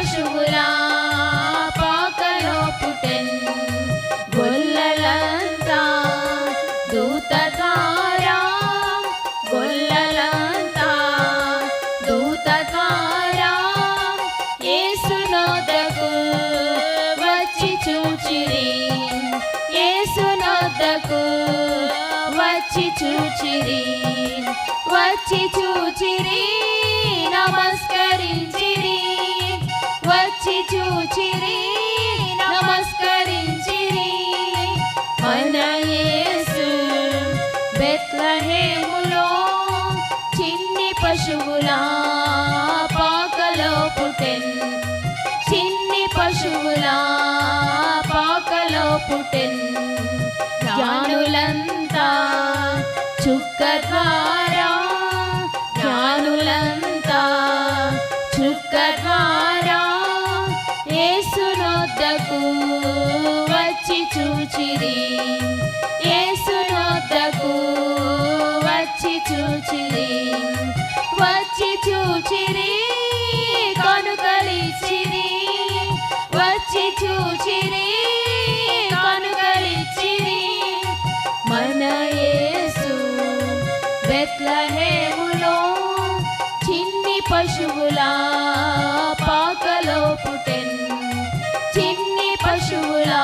పశువులా పాకలో పుట్టెన్ గొల్లలంతా దూత ద్వారా గొల్లలంతా దూత ద్వారా యేసునొద్దకు వచ్చి చూచిరి యేసునొద్దకు వచ్చి చూచిరి నమస్కరించిరి వచ్చి చూచిరి నమస్కరించిరి మన యేసు బెత్లెహేములో చిన్ని పశువులా పాకలో పుట్టెన్ చిన్ని పశువులా పాకలో పుట్టెన్ జ్ఞానులంతా చుక్క ద్వారా జ్ఞానులంతా చుక్క ద్వారా యేసునొద్దకు వచ్చి చూచిరి యేసునొద్దకు వచ్చి చూచిరి కనుకలిచ్చిరి వచ్చి చూచిరి కనుకలిచ్చిరి మన యేసు బెత్లెహేములో చిన్ని పశువులా పాకలో పుట్టెన్ చిన్ని పశువులా